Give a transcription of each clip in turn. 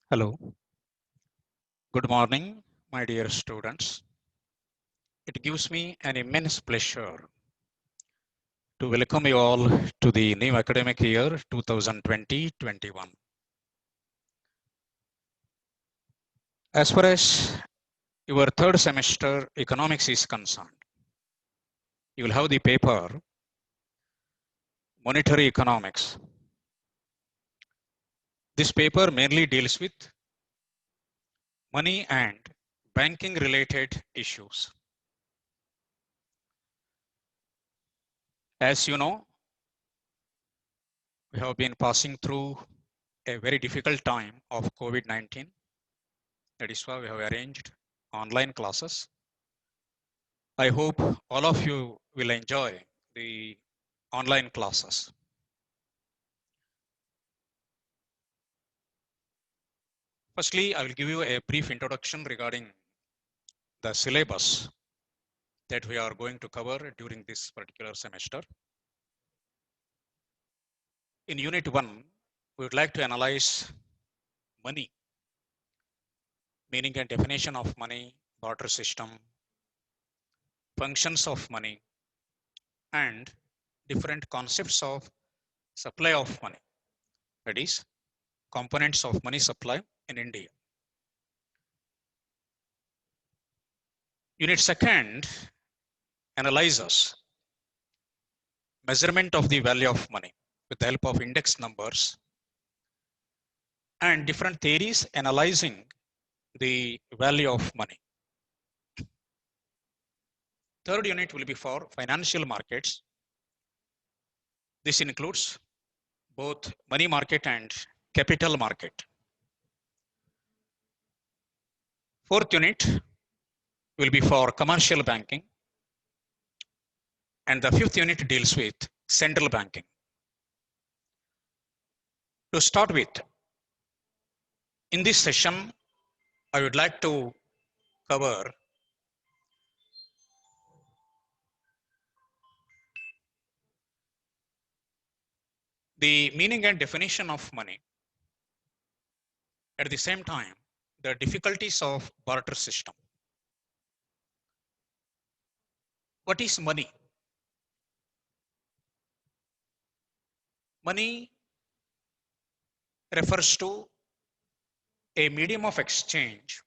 Hello, good morning, my dear students. It gives me an immense pleasure to welcome you all to the new academic year 2020-21. As far as your third semester economics is concerned, you will have the paper Monetary Economics. This paper mainly deals with money and banking related issues. As you know, we have been passing through a very difficult time of COVID-19. That is why we have arranged online classes. I hope all of you will enjoy the online classes. Firstly, I will give you a brief introduction regarding the syllabus that we are going to cover during this particular semester. In Unit 1, we would like to analyze money, meaning and definition of money, barter system, functions of money, and different concepts of supply of money, that is, components of money supply in India. Unit 2 analyzes measurement of the value of money with the help of index numbers and different theories analyzing the value of money. Third unit will be for financial markets. This includes both money market and capital market. Fourth unit will be for commercial banking. And the fifth unit deals with central banking. To start with, in this session, I would like to cover the meaning and definition of money. At the same time, the difficulties of barter system. What is money? Money refers to a medium of exchange.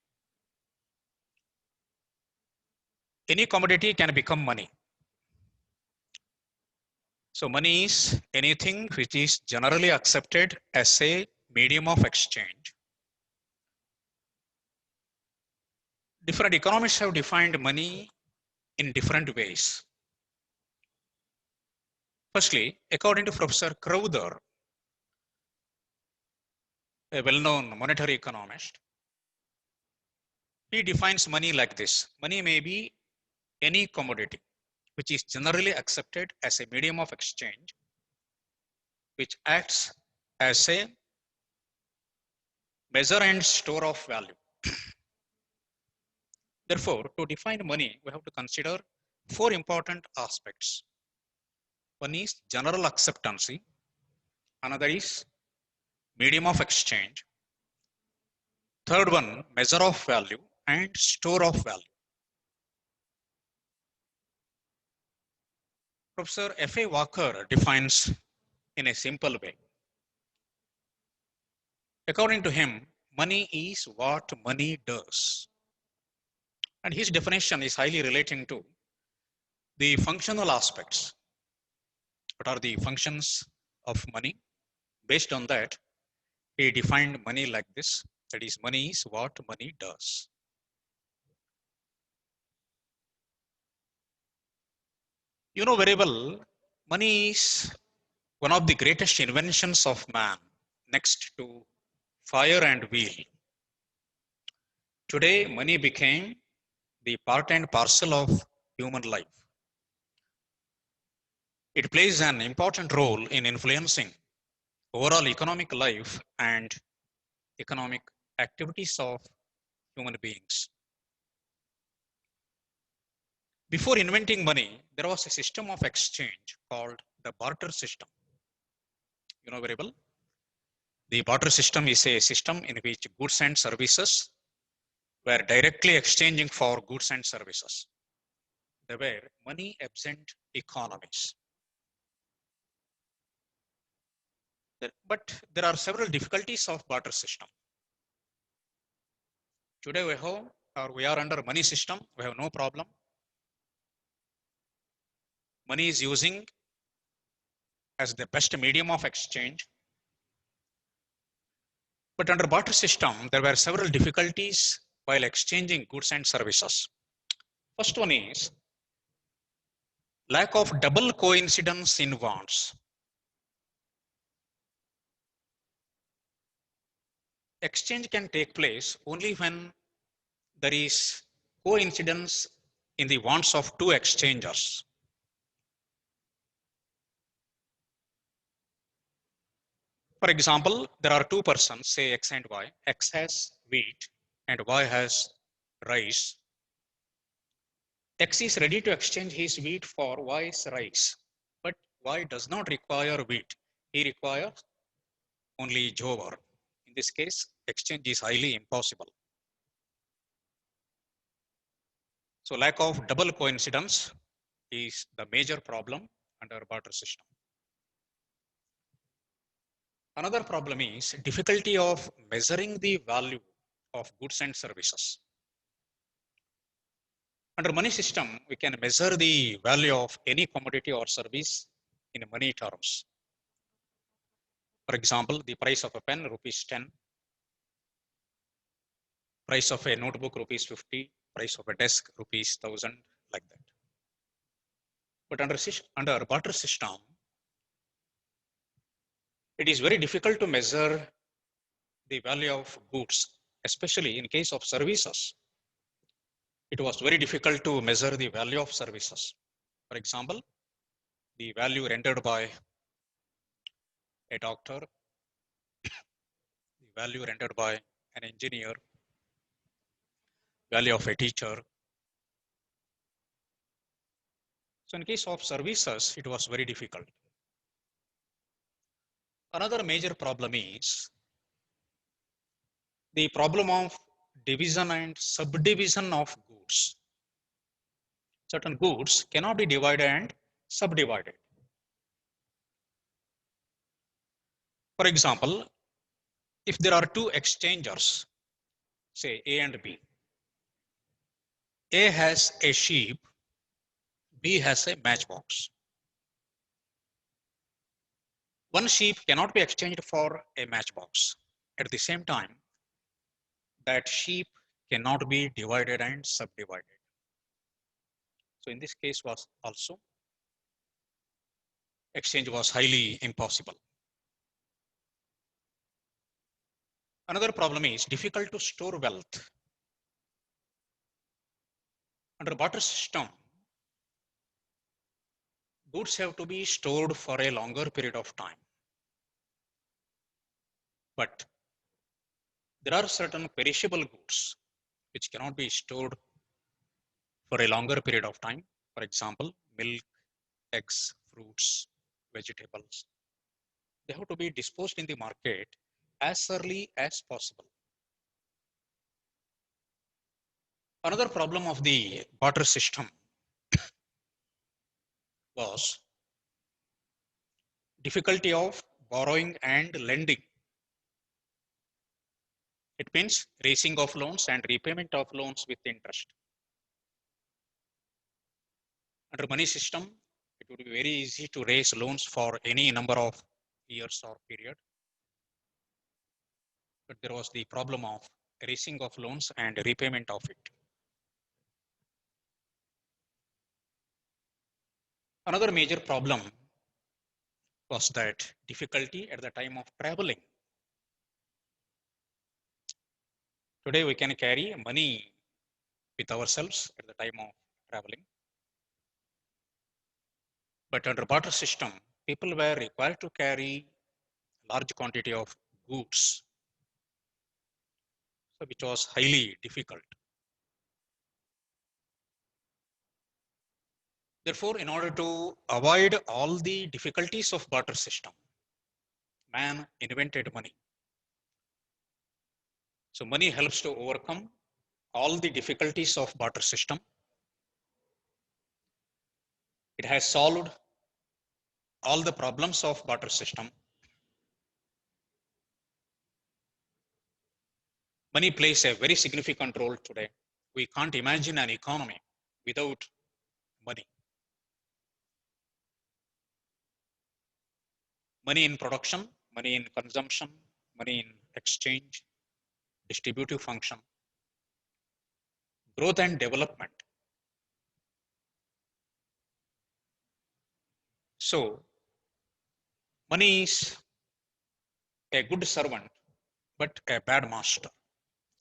Any commodity can become money. So money is anything which is generally accepted as a medium of exchange. Different economists have defined money in different ways. Firstly, according to Professor Crowther, a well-known monetary economist, he defines money like this. Money may be any commodity which is generally accepted as a medium of exchange, which acts as a measure and store of value. Therefore, to define money, we have to consider four important aspects. One is general acceptancy, another is medium of exchange, third one, measure of value, and store of value. Professor F.A. Walker defines in a simple way. According to him, money is what money does. And his definition is highly relating to the functional aspects. What are the functions of money? Based on that, he defined money like this. That is, money is what money does. You know very well, money is one of the greatest inventions of man, next to fire and wheel. Today, money became the part and parcel of human life. It plays an important role in influencing overall economic life and economic activities of human beings. Before inventing money, there was a system of exchange called the barter system. You know very well. The barter system is a system in which goods and services were directly exchanging for goods and services. They were money absent economies. But there are several difficulties of barter system. Today we have, or we are under money system, we have no problem. Money is using as the best medium of exchange. But under barter system, there were several difficulties while exchanging goods and services. First one is lack of double coincidence in wants. Exchange can take place only when there is coincidence in the wants of two exchangers. For example, there are two persons, say X and Y. X has wheat and Y has rice. X is ready to exchange his wheat for Y's rice, but Y does not require wheat. He requires only jowar. In this case, exchange is highly impossible. So lack of double coincidence is the major problem under barter system. Another problem is difficulty of measuring the value of goods and services. Under money system, we can measure the value of any commodity or service in money terms. For example, the price of a pen, rupees 10, price of a notebook, rupees 50, price of a desk, rupees 1000, like that. But under barter system, it is very difficult to measure the value of goods, especially in case of services. It was very difficult to measure the value of services. For example, the value rendered by a doctor, the value rendered by an engineer, value of a teacher. So in case of services, it was very difficult. Another major problem is the problem of division and subdivision of goods. Certain goods cannot be divided and subdivided. For example, if there are two exchangers, say A and B, A has a sheep, B has a matchbox. One sheep cannot be exchanged for a matchbox. At the same time, that sheep cannot be divided and subdivided. So in this case was also exchange was highly impossible. Another problem is difficult to store wealth. Under barter system, goods have to be stored for a longer period of time. But there are certain perishable goods which cannot be stored for a longer period of time. For example, milk, eggs, fruits, vegetables. They have to be disposed in the market as early as possible. Another problem of the barter system was difficulty of borrowing and lending. It means raising of loans and repayment of loans with interest. Under money system, it would be very easy to raise loans for any number of years or period. But there was the problem of raising of loans and repayment of it. Another major problem was that difficulty at the time of traveling. Today we can carry money with ourselves at the time of traveling. But under barter system, people were required to carry large quantity of goods, so which was highly difficult. Therefore, in order to avoid all the difficulties of barter system, man invented money. So money helps to overcome all the difficulties of barter system. It has solved all the problems of barter system. Money plays a very significant role today. We can't imagine an economy without money. Money in production, money in consumption, money in exchange, distributive function, growth and development. So money is a good servant, but a bad master.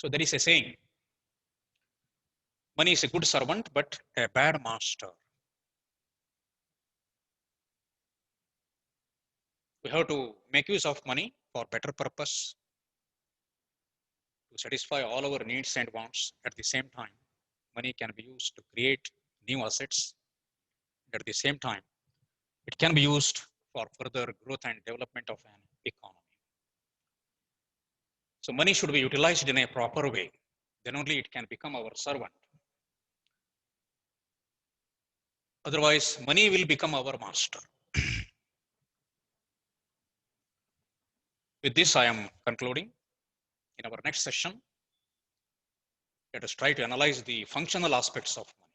So there is a saying, money is a good servant, but a bad master. We have to make use of money for better purpose, to satisfy all our needs and wants. At the same time, money can be used to create new assets. At the same time, it can be used for further growth and development of an economy. So money should be utilized in a proper way. Then only it can become our servant. Otherwise, money will become our master. With this, I am concluding. In our next session, let us try to analyze the functional aspects of money.